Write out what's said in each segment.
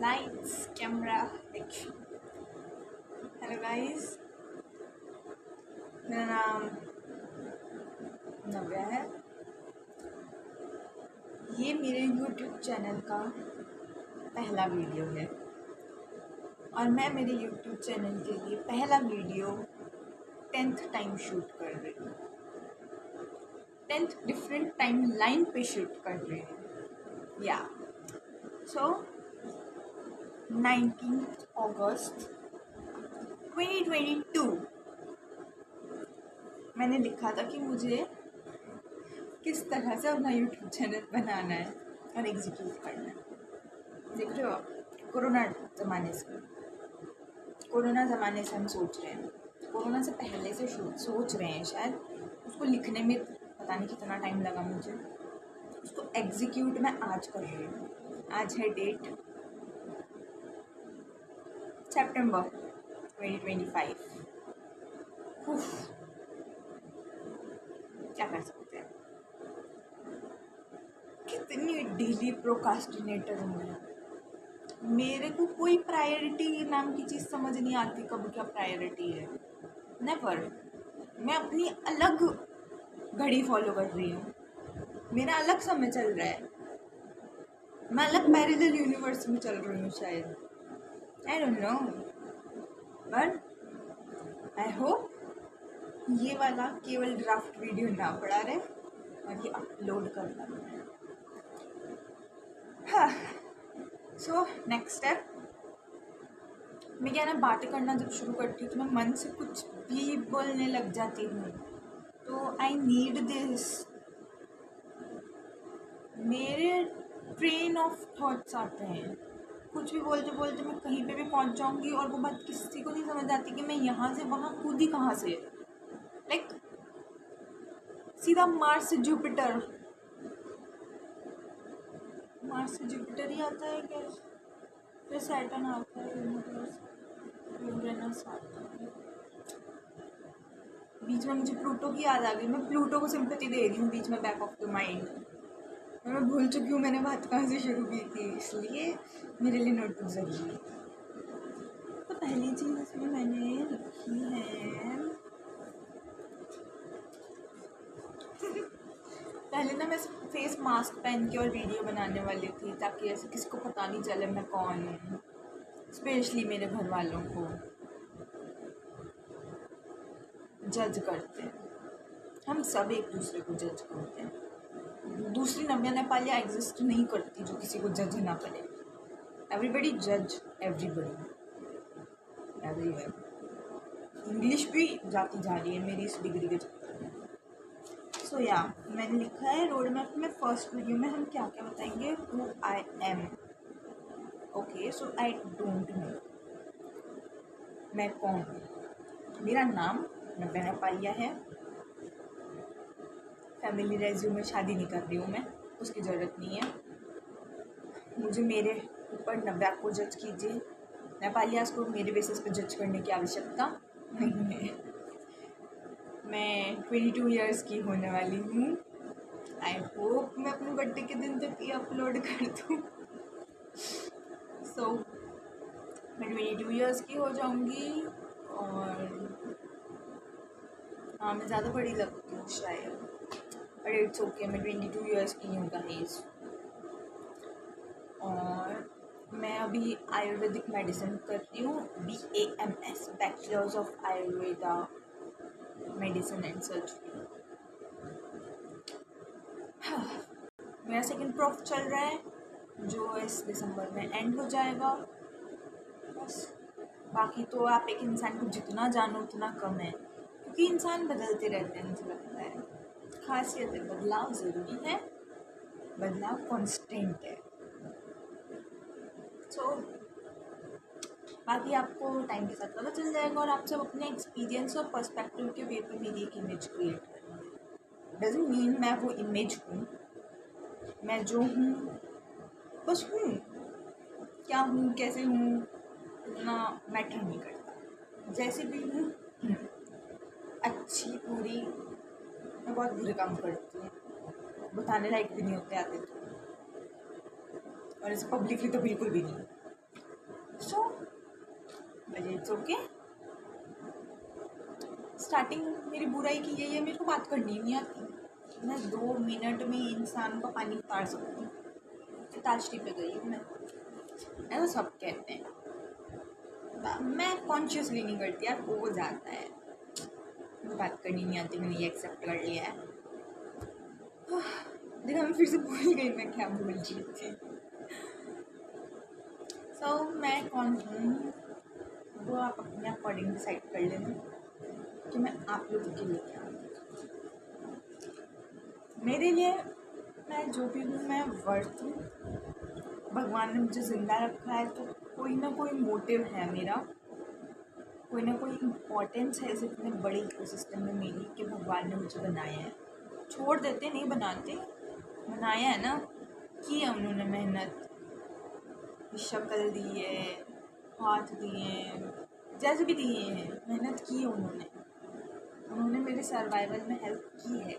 Lights camera action. Hello guys, मेरा नाम नव्या है। ये मेरे यूट्यूब चैनल का पहला वीडियो है और मैं मेरे यूट्यूब चैनल के लिए पहला वीडियो 10th टाइम शूट कर रही हूँ। 10th डिफरेंट टाइम लाइन पे शूट कर रही हूँ। या सो 19th अगस्त 2022 मैंने लिखा था कि मुझे किस तरह से अपना यूट्यूब चैनल बनाना है और एग्जीक्यूट करना है। देख रहे हो आप, कोरोना ज़माने से हम सोच रहे हैं, कोरोना से पहले से सोच रहे हैं। शायद उसको लिखने में पता नहीं कितना टाइम लगा मुझे, उसको एग्जीक्यूट मैं आज कर रही हूँ। आज है डेट सितंबर 2025। क्या कर सकते हैं, कितनी डेली प्रोकास्टिनेटर हूँ मैं। मेरे को कोई प्रायोरिटी नाम की चीज़ समझ नहीं आती, कब क्या प्रायोरिटी है। नेवर। मैं अपनी अलग घड़ी फॉलो कर रही हूँ, मेरा अलग समय चल रहा है, मैं अलग पैरेलल यूनिवर्स में चल रही हूँ शायद। I don't know, but I hope ये वाला केवल ड्राफ्ट वीडियो ना पड़ा रहे और ये अपलोड कर पाऊँ। हाँ, सो नेक्स्ट स्टेप, मैं क्या ना बातें करना जब शुरू करती हूँ तो मैं मन से कुछ भी बोलने लग जाती हूँ। तो आई नीड दिस। मेरे ट्रेन ऑफ थॉट्स आते हैं, कुछ भी बोलते बोलते मैं कहीं पे भी पहुँच जाऊँगी और वो बात किसी को नहीं समझ आती कि मैं यहाँ से वहाँ कूदी कहाँ से। लाइक सीधा मार्स से जुपिटर ही आता है क्या? फिर सैटर्न आता है, यूरेनस आता है। बीच में मुझे प्लूटो की याद आ गई, मैं प्लूटो को सिंपैथी दे रही हूँ बीच में, बैक ऑफ द माइंड। मैं भूल चुकी हूँ मैंने बात कहाँ से शुरू की थी, इसलिए मेरे लिए नोटबुक ज़रूरी है। तो पहली चीज़ इसमें मैंने लिखी है, पहले ना मैं फेस मास्क पहन के और वीडियो बनाने वाली थी ताकि ऐसे किसी को पता नहीं चले मैं कौन हूँ, स्पेशली मेरे घर वालों को जज करते हैं। हम सब एक दूसरे को जज करते हैं। दूसरी नव्या नेपालिया एग्जिस्ट नहीं करती जो किसी को जज ना करे। एवरीबडी जज एवरीबडी एवरीवेयर। इंग्लिश भी जाती जा रही है मेरी इस डिग्री के चक्कर में। सो या मैंने लिखा है रोड मैप में फर्स्ट वीडियो में हम क्या क्या बताएंगे। Who I am. Okay, so I don't know मैं कौन हूँ। मेरा नाम नव्या नेपालिया है। फैमिली रेज्यूम में शादी नहीं कर रही हूँ मैं, उसकी ज़रूरत नहीं है मुझे। मेरे ऊपर नव्या को जज कीजिए, नेपालियास को मेरे बेसिस पे जज करने की आवश्यकता नहीं है। मैं 22 इयर्स की होने वाली हूँ। आई होप मैं अपने बर्थडे के दिन तक ये अपलोड कर दूँ। सो मैं 22 इयर्स की हो जाऊँगी और हाँ, मैं ज़्यादा बड़ी लगती हूँ शायद, बट इट्स ओके, मैं 22 इयर्स की हूँ गाइस। और मैं अभी आयुर्वेदिक मेडिसिन कर रही हूँ, BAMS, bachelors of Ayurveda medicine and surgery. हाँ, मेरा सेकंड प्रोफ चल रहा है जो इस दिसंबर में एंड हो जाएगा। बस बाकी तो आप एक इंसान को जितना जानो उतना कम है, क्योंकि इंसान बदलते रहते हैं। मुझे लगता है खासियत है, बदलाव ज़रूरी है, बदलाव कांस्टेंट है। सो बाकी आपको टाइम के साथ पता चल जाएगा और आप सब अपने एक्सपीरियंस और पर्सपेक्टिव के वे पर मेरी एक इमेज क्रिएट करेंगे। डजंट मीन मैं वो इमेज हूँ, मैं जो हूँ बस हूँ। क्या हूँ, कैसे हूँ, इतना मैटर नहीं करता, जैसे भी हूँ। अच्छी पूरी, मैं बहुत बुरे काम करती हूँ, बताने लायक भी नहीं होते आते तो, और इसे पब्लिकली तो बिल्कुल भी नहीं। बजे, इट्स ओके। स्टार्टिंग मेरी बुराई की यही है, मेरे को बात करनी नहीं आती। मैं 2 मिनट में इंसान का पानी उतार सकती हूँ, ताशरी पे गई हूँ मैं, ऐसा सब कहते हैं। मैं कॉन्शियसली नहीं करती यार, हो जाता है, बात करनी नहीं आती, मैंने ये एक्सेप्ट कर लिया है। देखा, मैं फिर से भूल गई मैं क्या बोल रही थी। मैं कौन हूँ वो आप अपने अकॉर्डिंग डिसाइड कर लेना कि मैं आप लोगों के लिए क्या हूँ। मेरे लिए मैं जो भी हूँ मैं वर्थ हूँ। भगवान ने मुझे ज़िंदा रखा है तो कोई ना कोई मोटिव है मेरा, कोई ना कोई इम्पोर्टेंस है इस इतने बड़े इकोसिस्टम में मेरी कि भगवान ने मुझे बनाया है। छोड़ देते नहीं बनाते, बनाया है ना, की है उन्होंने मेहनत, शक्ल दी है, हाथ दिए हैं, जैसे भी दिए हैं, मेहनत की है उन्होंने मेरे सर्वाइवल में हेल्प की है।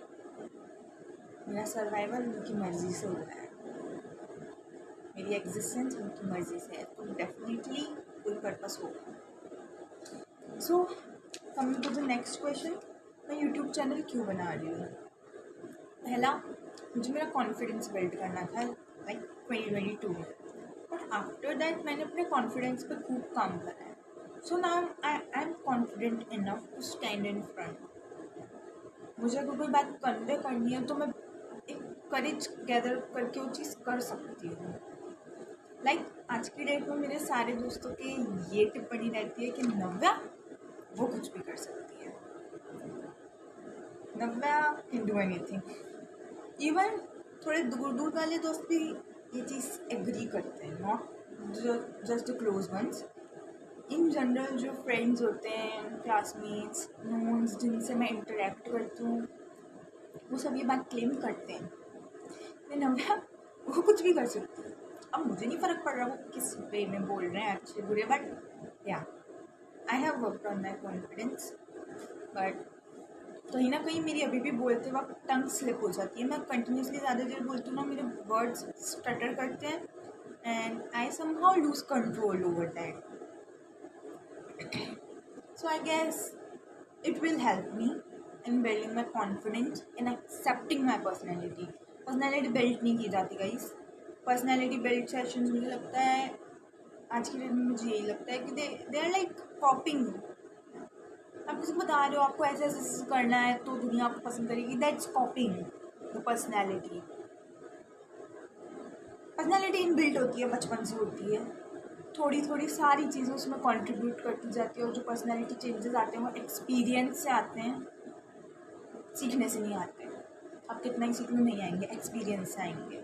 मेरा सर्वाइवल उनकी मर्ज़ी से हो रहा है, मेरी एग्जिस्टेंस उनकी मर्ज़ी से है, तो डेफिनेटली कोई पर्पस होगा। So coming to the next question, मैं यूट्यूब चैनल क्यों बना रही हूँ। पहला, मुझे मेरा कॉन्फिडेंस बिल्ड करना था लाइक 2022 में, बट आफ्टर दैट मैंने अपने कॉन्फिडेंस पे खूब काम करा है। So now I am confident enough to stand in front. मुझे अगर कोई बात कन्वे करनी है तो मैं एक करेज गैदर करके वो चीज़ कर सकती हूँ। लाइक आज की डेट में मेरे सारे दोस्तों की ये टिप्पणी रहती है कि नव्या वो कुछ भी कर सकती है, नव्या कैन डू एनीथिंग। इवन थोड़े दूर दूर वाले दोस्त भी ये चीज़ एग्री करते हैं, not just the close ones, in general जो फ्रेंड्स होते हैं, क्लासमेट्स, नोन्स जिनसे मैं इंटरेक्ट करती हूँ, वो सब ये बात क्लेम करते हैं कि नव्या वो कुछ भी कर सकती है। अब मुझे नहीं फ़र्क पड़ रहा वो किस वे में बोल रहे हैं, अच्छे बुरे, बट या I have worked on my confidence. But कहीं ना कहीं मेरी अभी भी बोलते वक्त टंग स्लिप हो जाती है। मैं कंटिन्यूसली ज़्यादा देर बोलती हूँ ना, मेरे वर्ड्स स्टटर करते हैं and I somehow lose control over that. So I guess it will help me in building my confidence in accepting my personality. Personality build नहीं की जाती गाइस, personality build sessions मुझे लगता है आज की डेट में, मुझे यही लगता है कि दे आर लाइक कॉपिंग। आप किसी को बता रहे हो आपको ऐसे ऐसे करना है तो दुनिया आपको पसंद करेगी, that's copying the personality. Personality inbuilt होती है, बचपन से होती है, थोड़ी थोड़ी सारी चीज़ें उसमें कंट्रीब्यूट करती जाती है, और जो पर्सनैलिटी चेंजेस आते हैं वो एक्सपीरियंस से आते हैं, सीखने से नहीं आते। आप कितना ही सीखने नहीं आएंगे, एक्सपीरियंस से आएंगे।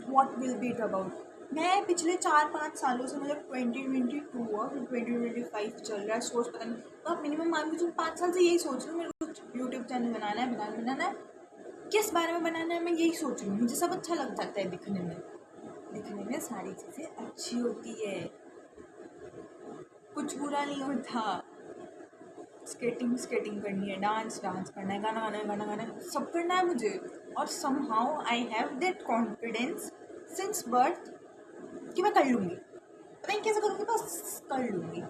What will be it about. मैं पिछले 4-5 सालों से, मतलब 2022 हुआ फिर 2025 चल रहा है, सोच पता नहीं, तो आप मिनिमम मान लीजिए 5 साल से यही सोच रही हूँ मेरे को यूट्यूब चैनल बनाना है, किस बारे में बनाना है मैं यही सोच रही हूँ। मुझे सब अच्छा लग जाता है, दिखने में सारी चीज़ें अच्छी होती है, कुछ बुरा नहीं होता। स्केटिंग करनी है, डांस करना है, गाना गाना है, सब करना है मुझे, और somehow I have that confidence since birth कि मैं कर लूँगी। पता नहीं कैसे करूँगी, बस कर लूँगी।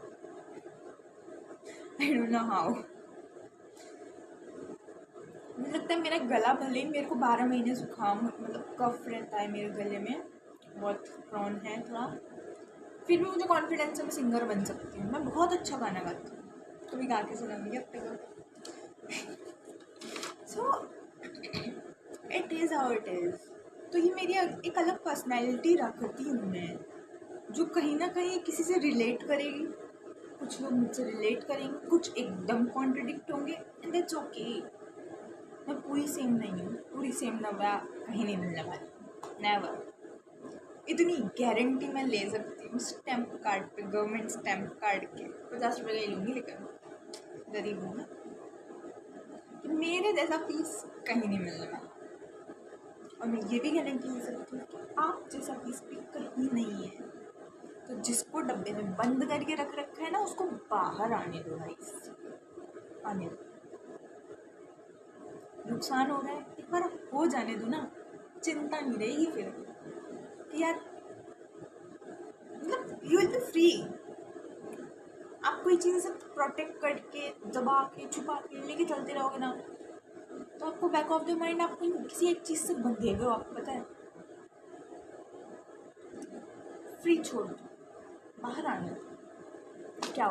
I don't know how. मुझे लगता है मेरा गला भले ही मेरे को 12 महीने जुकाम, मतलब कफ रहता है मेरे गले में, बहुत प्रॉन है थोड़ा, फिर भी मुझे कॉन्फिडेंस है मैं सिंगर बन सकती हूँ। मैं बहुत अच्छा गाना गाती हूँ, कभी गा के सुनाऊंगी अब तक। So it is how it is. तो ये मेरी एक अलग पर्सनैलिटी रखती हूँ मैं, जो कहीं ना कहीं किसी से रिलेट करेगी। कुछ लोग मुझसे रिलेट करेंगे, कुछ एकदम कॉन्ट्रडिक्ट होंगे, एंड दैट्स ओके। मैं पूरी सेम नहीं हूँ, पूरी सेम नव्या कहीं नहीं मिलने वाली, नेवर। इतनी गारंटी मैं ले सकती हूँ, स्टैम्प कार्ड पे, गवर्नमेंट स्टैम्प कार्ड के 50 रुपये का लूँगी, लेकिन गरीब हूँ मैं, मेरे जैसा पीस कहीं नहीं मिलने वाला। और मैं ये भी गारंटी ले सकती हूँ कि आप जैसा पीस भी कहीं नहीं है। तो जिसको डब्बे में बंद करके रख रखा है ना, उसको बाहर आने दो भाई, आने दो। नुकसान हो रहा है, एक बार हो जाने दो ना, चिंता नहीं रहेगी फिर कि यार, मतलब यू विल बी फ्री। आप कोई चीज़ से प्रोटेक्ट करके दबा के छुपा के लेके चलते रहोगे ना, तो आपको बैक ऑफ द माइंड आप किसी एक चीज़ से बंधे हुए हो, आपको पता है। फ्री छोड़ दो, बाहर आने दो, क्या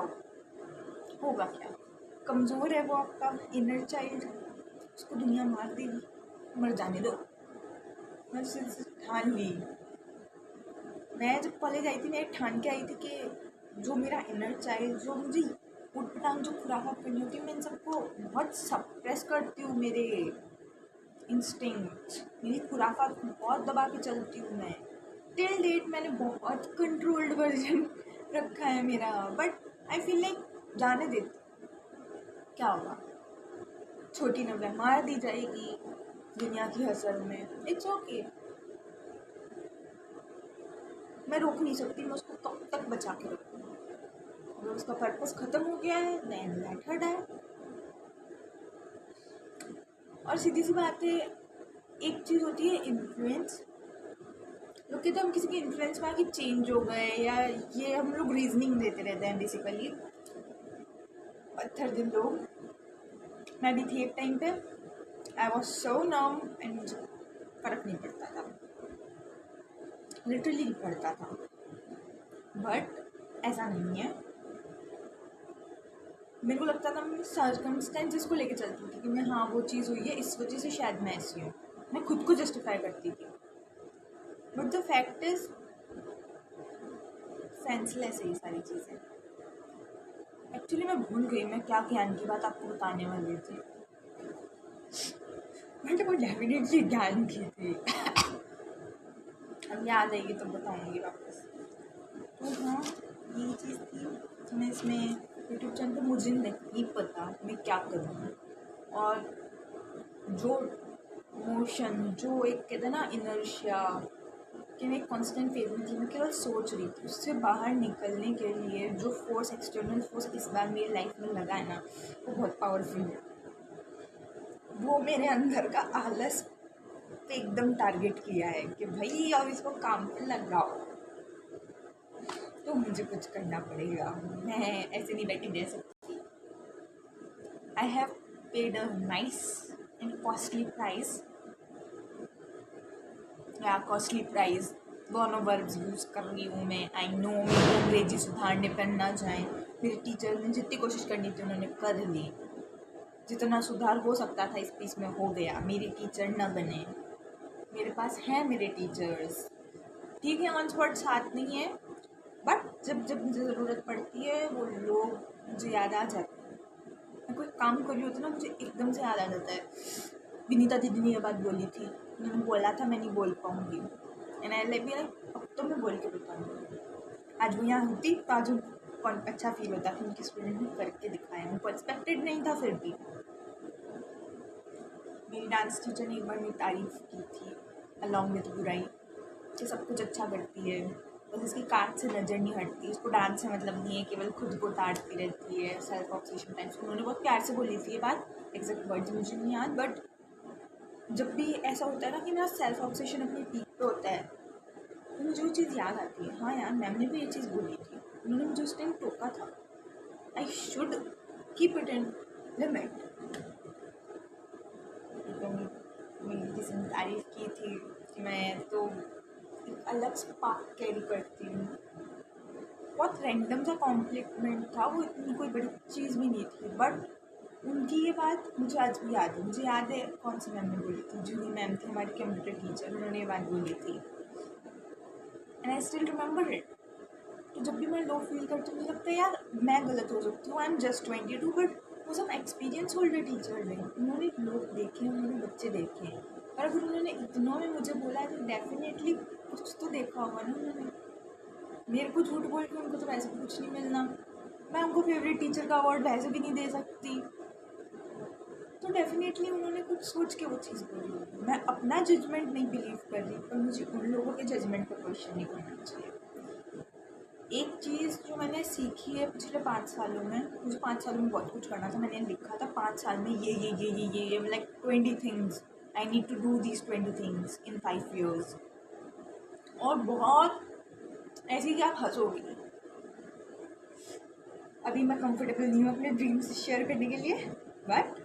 होगा क्या? कमज़ोर है वो आपका इनर चाइल्ड, उसको दुनिया मार देगी, मर जाने दो। मैं उसे ठान ली। मैं जब कॉलेज आई थी, मैं ठान के आई थी कि जो मेरा इनर चाइल्ड, जो मुझे उठपटांग जो खुराफात करनी होती है, मैं इन सबको बहुत सप्रेस करती हूँ। मेरे इंस्टिंक्ट, मेरी खुराफात बहुत दबा के चलती हूँ मैं। टिल डेट मैंने बहुत कंट्रोल्ड वर्जन रखा है मेरा, बट आई फील लाइक जाने देती, क्या होगा? छोटी नव्या मार दी जाएगी दुनिया की हसल में, इट्स ओके। मैं रोक नहीं सकती, मैं उसको कब तक बचा के रखूँ? अगर उसका पर्पस ख़त्म हो गया है, देन लेट हर डाई। और सीधी सी बात है, एक चीज़ होती है इन्फ्लुएंस। लोग कहते हैं हम किसी के इन्फ्लुएंस में आके चेंज हो गए, या ये हम लोग रीजनिंग देते रहते हैं बेसिकली, पत्थर दिल लोग। मैं भी थी एक टाइम पे, I was so num and मुझे फ़र्क नहीं पड़ता था, लिटरली नहीं पड़ता था। बट ऐसा नहीं है। मेरे को लगता था मैं सर्कमस्टेंसेस को लेके चलती थी कि मैं, हाँ वो चीज़ हुई है इस वजह से शायद मैं ऐसी हूँ, मैं खुद को जस्टिफाई करती थी। But the fact is senseless है ये सारी चीज़ें। एक्चुअली मैं भूल गई मैं क्या ज्ञान की बात आपको बताने वाली थी, मैंने वो डेफिनेटली ज्ञान की थी। अब याद आएगी तो बताऊँगी वापस। तो हाँ, यही चीज़ थी। तो मैं इसमें यूट्यूब चैनल पर मुझे नहीं पता मैं क्या करूँ, और जो मोशन, जो एक कहते हैं ना इनर्शिया, कि मैं एक कॉन्स्टेंट फेज में थी, मैं केवल सोच रही थी। उससे बाहर निकलने के लिए जो फोर्स, एक्सटर्नल फोर्स इस बार मेरी लाइफ में लगा है ना, वो बहुत पावरफुल है। वो मेरे अंदर का आलस पे एकदम टारगेट किया है कि भाई अब इसको काम पे लगाओ, तो मुझे कुछ करना पड़ेगा, मैं ऐसे नहीं बैठी रह सकती। I have paid a nice and costly price, या कॉस्टली प्राइस, दोनों वर्ब्स यूज़ कर रही हूँ मैं। आई नो मेरे अंग्रेजी सुधारने पर ना जाएं, मेरे टीचर ने जितनी कोशिश करनी थी उन्होंने कर ली, जितना सुधार हो सकता था इस पीस में हो गया। मेरे टीचर ना बने, मेरे पास हैं मेरे टीचर्स, ठीक है ऑन स्पॉट साथ नहीं है, बट जब जब मुझे ज़रूरत पड़ती है वो लोग मुझे याद आ जाते हैं। मैं कोई काम कर रही होती ना, मुझे एकदम से याद आ जाता है, विनीता दीदी ने ये बात बोली थी, उन्होंने बोला था मैं नहीं बोल पाऊँगी, एंड आई लाइक अब तो मैं बोल के बताऊँगी। आज वो यहाँ होती तो आज कौन अच्छा फील होता कि उनके स्टूडेंट ने करके दिखाया, उनको एक्सपेक्टेड नहीं था फिर भी। मेरी डांस टीचर ने एक बार मेरी तारीफ़ की थी अलॉन्ग विद बुराई, कि सब कुछ अच्छा करती है, बस इसकी काट से नज़र नहीं हटती, इसको डांस से मतलब नहीं है, केवल खुद को ताड़ती रहती है, सेल्फ ऑब्सेशन टाइप्स। उन्होंने बहुत प्यार से बोली थी ये बात, एग्जैक्ट वर्ड्स मुझे नहीं याद, बट जब भी ऐसा होता है ना कि मेरा सेल्फ ऑब्सेशन अपनी पीक पे होता है, तो मुझे वो चीज़ याद आती है, हाँ यार मैम ने भी ये चीज़ बोली थी, उन्होंने मुझे उस टाइम टोका था, I should keep it in limit. मेरी किसी ने तारीफ़ की थी कि मैं तो एक अलग स्पार्क कैरी करती हूँ। बहुत रैंडम सा कॉम्प्लीमेंट था वो, इतनी कोई बड़ी चीज़ भी नहीं थी, बट उनकी ये बात मुझे आज भी याद है। मुझे याद है कौन सी मैम ने बोली थी, जूही मैम थी हमारी कंप्यूटर टीचर, उन्होंने ये बात बोली थी, and I still remember it. तो जब भी मैं लो फील करती हूँ, मुझे लगता है यार मैं गलत हो सकती हूँ, आई एम जस्ट 22, बट वो सब एक्सपीरियंस होल्डर टीचर हैं, उन्होंने लोग देखे, उन्होंने बच्चे देखे हैं, और अगर उन्होंने इतना में मुझे बोला है तो डेफिनेटली कुछ तो देखा होगा ना उन्होंने। मेरे को झूठ बोल के उनको तो वैसे भी कुछ नहीं मिलना, मैं उनको फेवरेट टीचर का अवार्ड वैसे भी नहीं दे सकती, तो डेफिनेटली उन्होंने कुछ सोच के वो चीज़ बोली होगी। मैं अपना जजमेंट नहीं बिलीव कर रही, पर मुझे उन लोगों के जजमेंट पर क्वेश्चन नहीं करना चाहिए। एक चीज़ जो मैंने सीखी है पिछले 5 सालों में, मुझे 5 सालों में बहुत कुछ करना था, मैंने लिखा था 5 साल में ये like 20 things, I need to do these 20 things in 5 years, और बहुत ऐसी कि आप हंसोगे। अभी मैं कंफर्टेबल नहीं हूँ अपने ड्रीम्स शेयर करने के लिए, बट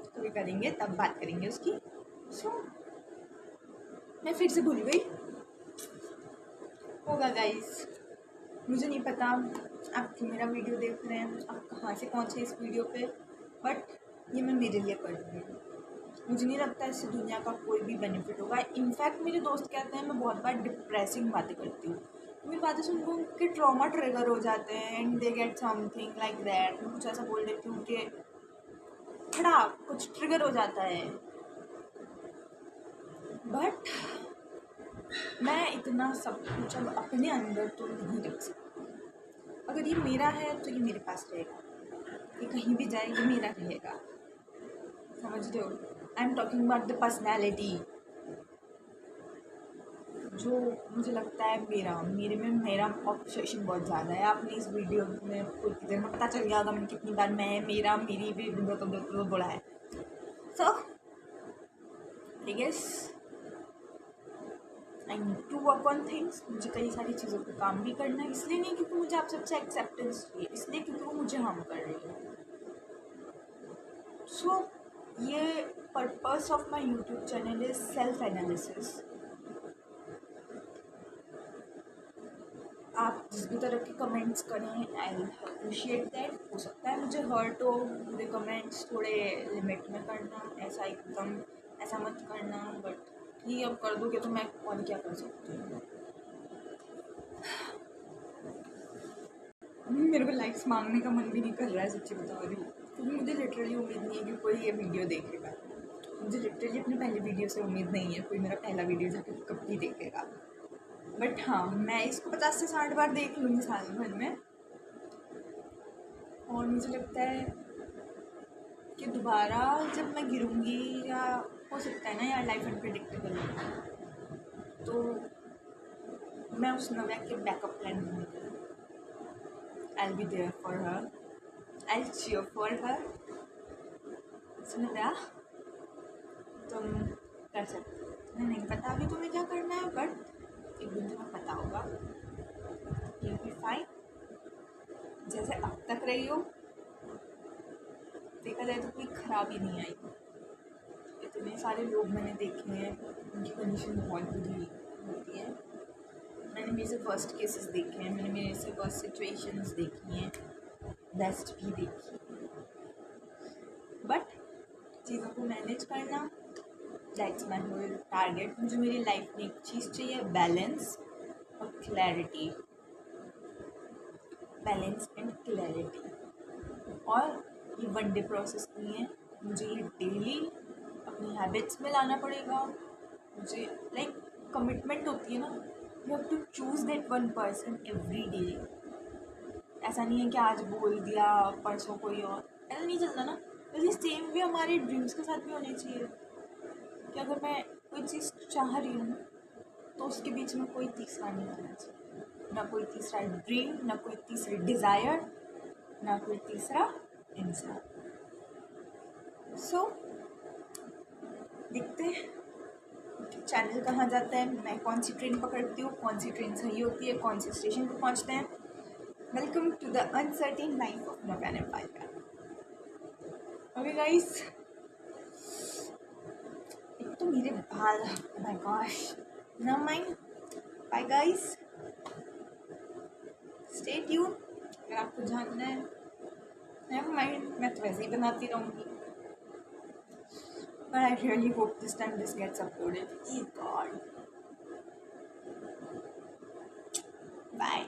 कभी करेंगे तब बात करेंगे उसकी। सो मैं फिर से भूल गई। होगा गाइस, मुझे नहीं पता आप क्यों मेरा वीडियो देख रहे हैं, आप कहाँ से पहुँचे इस वीडियो पे, बट ये मैं मेरे लिए कर रही हूँ। मुझे नहीं लगता इससे दुनिया का कोई भी बेनिफिट होगा। इनफैक्ट मेरे दोस्त कहते हैं मैं बहुत बार डिप्रेसिंग बातें करती हूँ। मेरी बातें सुनकर उनके ट्रॉमा ट्रिगर हो जाते हैं and they get something like that. मैं कुछ ऐसा बोल देती हूँ कि खड़ा कुछ ट्रिगर हो जाता है, बट मैं इतना सब कुछ अब अपने अंदर तो नहीं रख सकती। अगर ये मेरा है तो ये मेरे पास रहेगा, ये कहीं भी जाए ये मेरा रहेगा, समझ रहे हो? I am talking about the personality, जो मुझे लगता है मेरे में मेरा ऑब्सेशन बहुत ज़्यादा है। आपने इस वीडियो में कोई देर में पता चल गया होगा मैंने कितनी बार मैं मेरा मेरी भी बोला है। So I guess I need to work on things. मुझे कई सारी चीज़ों पर काम भी करना है, इसलिए नहीं क्योंकि मुझे आप सबसे एक्सेप्टेंस चाहिए, इसलिए क्योंकि वो मुझे हार्म कर रही है। सो ये purpose of my YouTube channel is self analysis. आप जिस भी तरह के कमेंट्स करें आई अप्रिशिएट दैट। हो सकता है मुझे हर्ट हो, मेरे कमेंट्स थोड़े लिमिट में करना, ऐसा एकदम ऐसा मत करना, बट ठीक अब कर दोगे तो मैं और क्या कर सकती हूँ। मेरे को लाइक्स मांगने का मन भी नहीं कर रहा है, सच्ची बता रही हूँ, क्योंकि मुझे लिटरली उम्मीद नहीं है कि कोई ये वीडियो देखेगा। मुझे लिटरली अपने पहले वीडियो से उम्मीद नहीं है कोई मेरा पहला वीडियो जाके कभी देखेगा, बट हाँ मैं इसको 50 से 60 बार देख लूँगी साल भर में। और मुझे लगता है कि दोबारा जब मैं गिरूँगी, या हो सकता है ना यार लाइफ अनप्रेडिक्टेबल है, तो मैं उस नव्या के बैकअप प्लान ढूंढूंगी। I will be there for her, I will cheer for her. So Navya तुम कर सकते हो, मैं नहीं पता अभी तुम्हें क्या करना है, बट एक दिन तुम्हें पता होगा। यू बी फाइन जैसे अब तक रही हो। देखा जाए तो कोई खराबी नहीं आई। इतने सारे लोग मैंने देखे हैं उनकी कंडीशन बहुत बुरी होती है। मैंने मेरे से फर्स्ट केसेस देखे हैं, मैंने मेरे से फर्स्ट सिचुएशंस देखी हैं, बेस्ट भी देखी, बट चीज़ों को मैनेज करना दैट्स माई होल टारगेट। मुझे मेरी लाइफ में एक चीज़ चाहिए, बैलेंस और क्लैरिटी, बैलेंस एंड क्लैरिटी। और ये वन डे प्रोसेस नहीं है, मुझे ये डेली अपनी हैबिट्स में लाना पड़ेगा। मुझे लाइक कमिटमेंट होती है ना, you have to choose that one person every day. ऐसा नहीं है कि आज बोल दिया परसों कोई और, ऐसा नहीं चलता ना। वैसे सेम भी हमारे ड्रीम्स के साथ भी होने चाहिए कि अगर मैं कोई चीज़ चाह रही हूँ तो उसके बीच में कोई तीसरा नहीं होना चाहिए, ना कोई तीसरा ड्रीम, ना कोई तीसरी डिज़ायर, ना कोई तीसरा इंसान। सो देखते हैं चैनल कहाँ जाता है, मैं कौन सी ट्रेन पकड़ती हूँ, कौन सी ट्रेन सही होती है, कौन से स्टेशन पर पहुँचते हैं। Welcome to the uncertain life of Navya Nepalia. Okay guys, एक तो मेरे बाल, oh my gosh, no mind, bye guys, stay tune. अगर आपको जानना है नेवर माइंड, मैं तो वैसे ही बनाती रहूँगी, but I really hope this time this gets uploaded. Oh God. Bye.